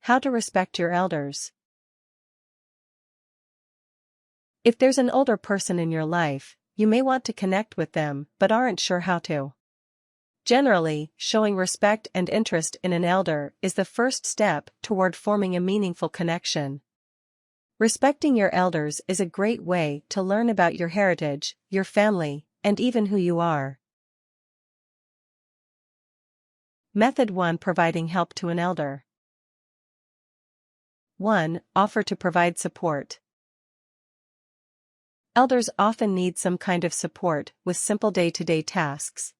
How to respect your elders. If there's an older person in your life, you may want to connect with them but aren't sure how to. Generally, showing respect and interest in an elder is the first step toward forming a meaningful connection. Respecting your elders is a great way to learn about your heritage, your family, and even who you are. Method 1. Providing help to an elder. 1. Offer to provide support. Elders often need some kind of support with simple day-to-day tasks.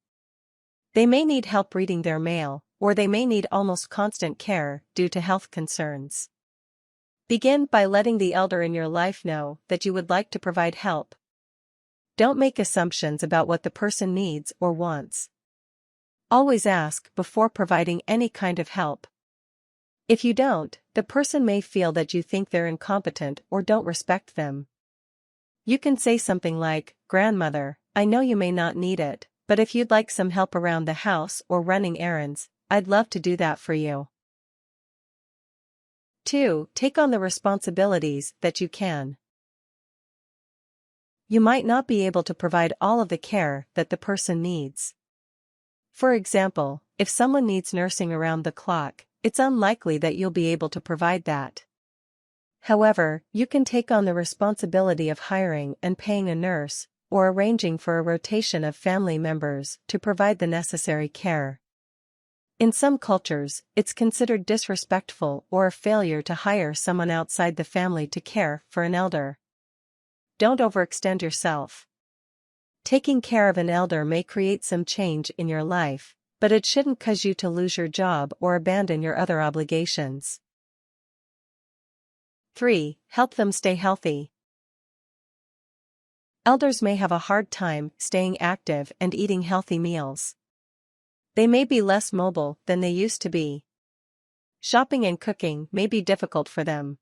They may need help reading their mail, or they may need almost constant care due to health concerns. Begin by letting the elder in your life know that you would like to provide help. Don't make assumptions about what the person needs or wants. Always ask before providing any kind of help. If you don't, the person may feel that you think they're incompetent or don't respect them. You can say something like, "Grandmother, I know you may not need it, but if you'd like some help around the house or running errands, I'd love to do that for you." 2. Take on the responsibilities that you can. You might not be able to provide all of the care that the person needs. For example, if someone needs nursing around the clock, it's unlikely that you'll be able to provide that. However, you can take on the responsibility of hiring and paying a nurse, or arranging for a rotation of family members to provide the necessary care. In some cultures, it's considered disrespectful or a failure to hire someone outside the family to care for an elder. Don't overextend yourself. Taking care of an elder may create some change in your life, but it shouldn't cause you to lose your job or abandon your other obligations. 3. Help them stay healthy. Elders may have a hard time staying active and eating healthy meals. They may be less mobile than they used to be. Shopping and cooking may be difficult for them.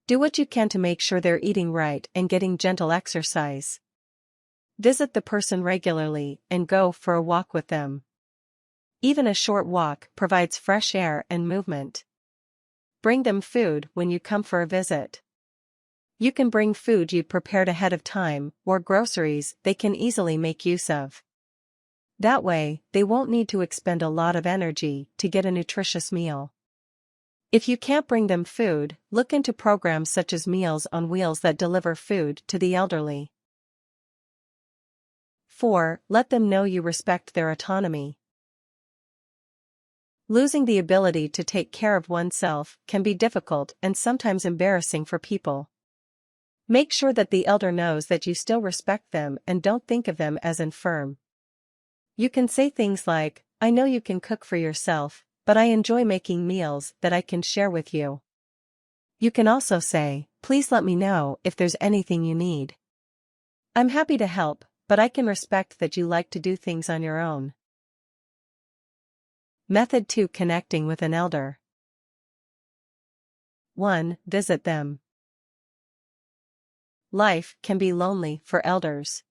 Do what you can to make sure they're eating right and getting gentle exercise. Visit the person regularly and go for a walk with them. Even a short walk provides fresh air and movement. Bring them food when you come for a visit. You can bring food you'd prepared ahead of time, or groceries they can easily make use of. That way, they won't need to expend a lot of energy to get a nutritious meal. If you can't bring them food, look into programs such as Meals on Wheels that deliver food to the elderly. 4. Let them know you respect their autonomy. Losing the ability to take care of oneself can be difficult and sometimes embarrassing for people. Make sure that the elder knows that you still respect them and don't think of them as infirm. You can say things like, "I know you can cook for yourself, but I enjoy making meals that I can share with you." You can also say, "Please let me know if there's anything you need. I'm happy to help, but I can respect that you like to do things on your own." Method 2. Connecting with an elder. 1. Visit them. Life can be lonely for elders.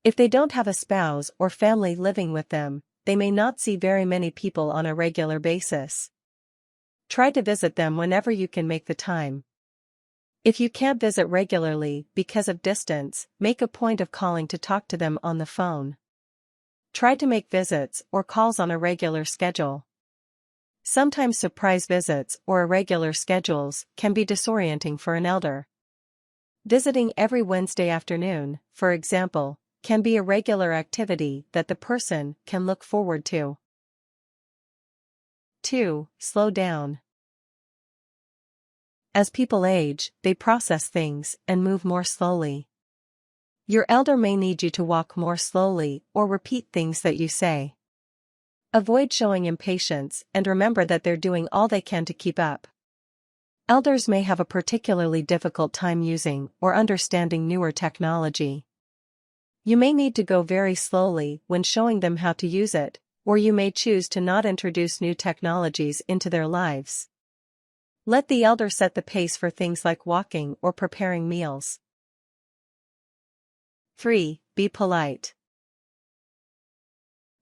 If they don't have a spouse or family living with them, they may not see very many people on a regular basis. Try to visit them whenever you can make the time. If you can't visit regularly because of distance, make a point of calling to talk to them on the phone. Try to make visits or calls on a regular schedule. Sometimes surprise visits or irregular schedules can be disorienting for an elder. Visiting every Wednesday afternoon, for example, can be a regular activity that the person can look forward to. 2. Slow down. As people age, they process things and move more slowly. Your elder may need you to walk more slowly or repeat things that you say. Avoid showing impatience and remember that they're doing all they can to keep up. Elders may have a particularly difficult time using or understanding newer technology. You may need to go very slowly when showing them how to use it, or you may choose to not introduce new technologies into their lives. Let the elder set the pace for things like walking or preparing meals. 3. Be polite.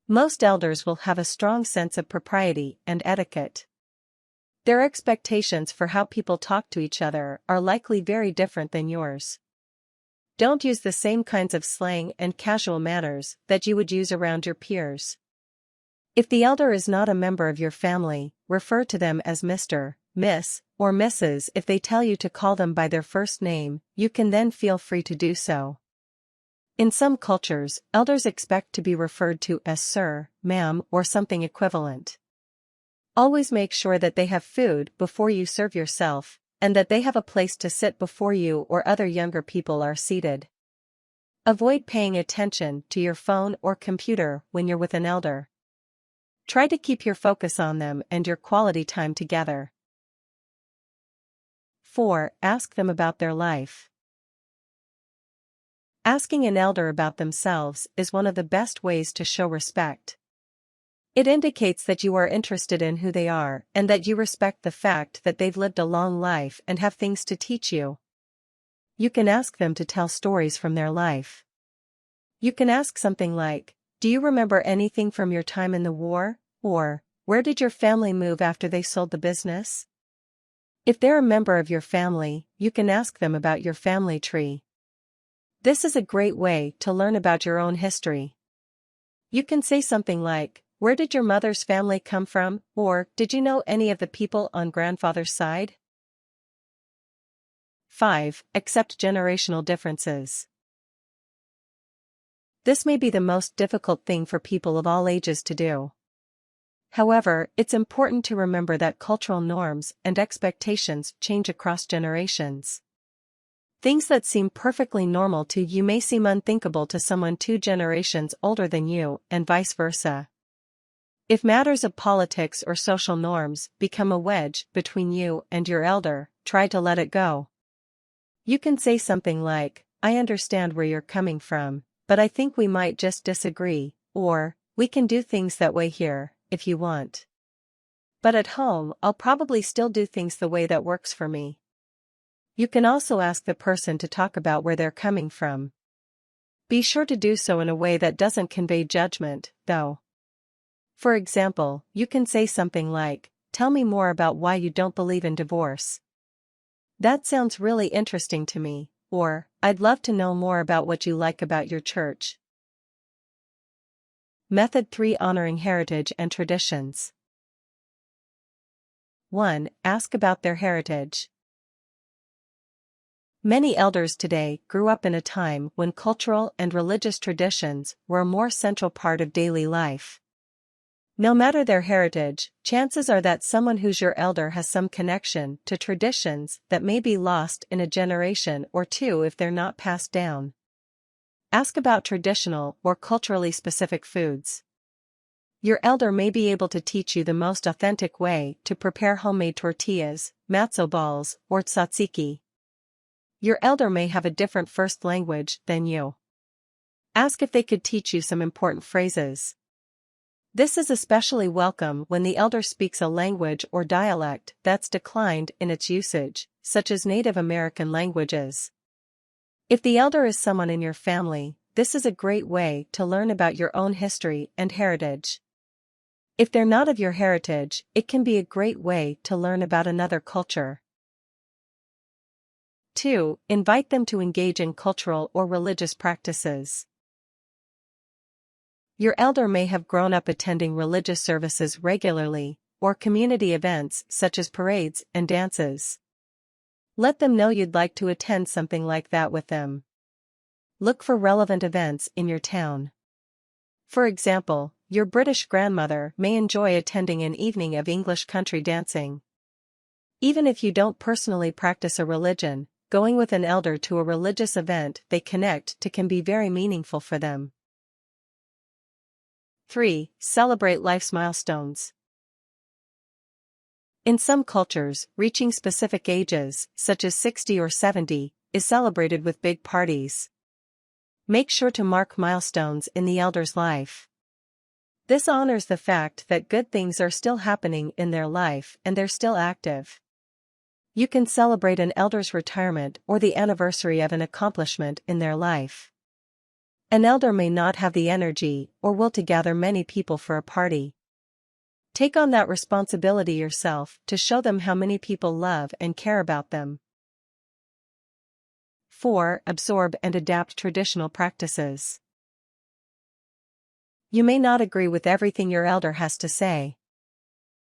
Most elders will have a strong sense of propriety and etiquette. Their expectations for how people talk to each other are likely very different than yours. Don't use the same kinds of slang and casual manners that you would use around your peers. If the elder is not a member of your family, refer to them as Mr., Miss, or Mrs. If they tell you to call them by their first name, you can then feel free to do so. In some cultures, elders expect to be referred to as sir, ma'am, or something equivalent. Always make sure that they have food before you serve yourself, and that they have a place to sit before you or other younger people are seated. Avoid paying attention to your phone or computer when you're with an elder. Try to keep your focus on them and your quality time together. 4. Ask them about their life. Asking an elder about themselves is one of the best ways to show respect. It indicates that you are interested in who they are and that you respect the fact that they've lived a long life and have things to teach you. You can ask them to tell stories from their life. You can ask something like, "Do you remember anything from your time in the war?" Or, "Where did your family move after they sold the business?" If they're a member of your family, you can ask them about your family tree. This is a great way to learn about your own history. You can say something like, "Where did your mother's family come from?" Or, "Did you know any of the people on grandfather's side?" 5. Accept generational differences. This may be the most difficult thing for people of all ages to do. However, it's important to remember that cultural norms and expectations change across generations. Things that seem perfectly normal to you may seem unthinkable to someone 2 generations older than you, and vice versa. If matters of politics or social norms become a wedge between you and your elder, try to let it go. You can say something like, "I understand where you're coming from, but I think we might just disagree," or, "We can do things that way here, if you want. But at home, I'll probably still do things the way that works for me." You can also ask the person to talk about where they're coming from. Be sure to do so in a way that doesn't convey judgment, though. For example, you can say something like, "Tell me more about why you don't believe in divorce. That sounds really interesting to me," or, "I'd love to know more about what you like about your church." Method 3. Honoring heritage and traditions. 1. Ask about their heritage. Many elders today grew up in a time when cultural and religious traditions were a more central part of daily life. No matter their heritage, chances are that someone who's your elder has some connection to traditions that may be lost in a generation or two if they're not passed down. Ask about traditional or culturally specific foods. Your elder may be able to teach you the most authentic way to prepare homemade tortillas, matzo balls, or tzatziki. Your elder may have a different first language than you. Ask if they could teach you some important phrases. This is especially welcome when the elder speaks a language or dialect that's declined in its usage, such as Native American languages. If the elder is someone in your family, this is a great way to learn about your own history and heritage. If they're not of your heritage, it can be a great way to learn about another culture. 2. Invite them to engage in cultural or religious practices. Your elder may have grown up attending religious services regularly, or community events such as parades and dances. Let them know you'd like to attend something like that with them. Look for relevant events in your town. For example, your British grandmother may enjoy attending an evening of English country dancing. Even if you don't personally practice a religion, going with an elder to a religious event they connect to can be very meaningful for them. 3. Celebrate life's milestones. In some cultures, reaching specific ages, such as 60 or 70, is celebrated with big parties. Make sure to mark milestones in the elder's life. This honors the fact that good things are still happening in their life and they're still active. You can celebrate an elder's retirement or the anniversary of an accomplishment in their life. An elder may not have the energy or will to gather many people for a party. Take on that responsibility yourself to show them how many people love and care about them. 4. Absorb and adapt traditional practices. You may not agree with everything your elder has to say.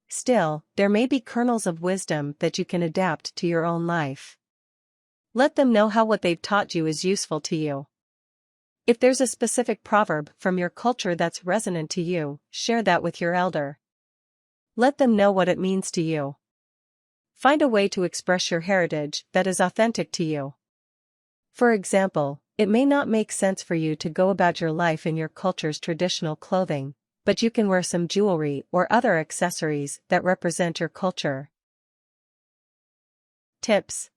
Still, there may be kernels of wisdom that you can adapt to your own life. Let them know how what they've taught you is useful to you. If there's a specific proverb from your culture that's resonant to you, share that with your elder. Let them know what it means to you. Find a way to express your heritage that is authentic to you. For example, it may not make sense for you to go about your life in your culture's traditional clothing, but you can wear some jewelry or other accessories that represent your culture. Tips.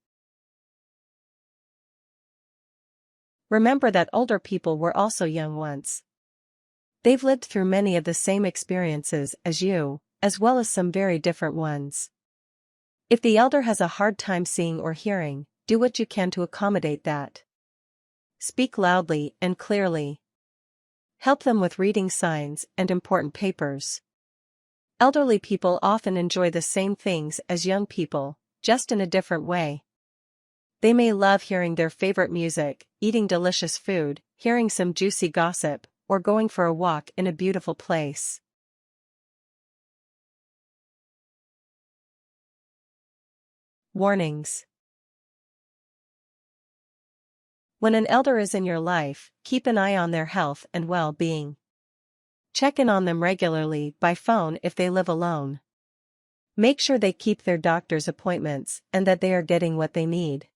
Remember that older people were also young once. They've lived through many of the same experiences as you, as well as some very different ones. If the elder has a hard time seeing or hearing, do what you can to accommodate that. Speak loudly and clearly. Help them with reading signs and important papers. Elderly people often enjoy the same things as young people, just in a different way. They may love hearing their favorite music, eating delicious food, hearing some juicy gossip, or going for a walk in a beautiful place. Warnings. When an elder is in your life, keep an eye on their health and well-being. Check in on them regularly by phone if they live alone. Make sure they keep their doctor's appointments and that they are getting what they need.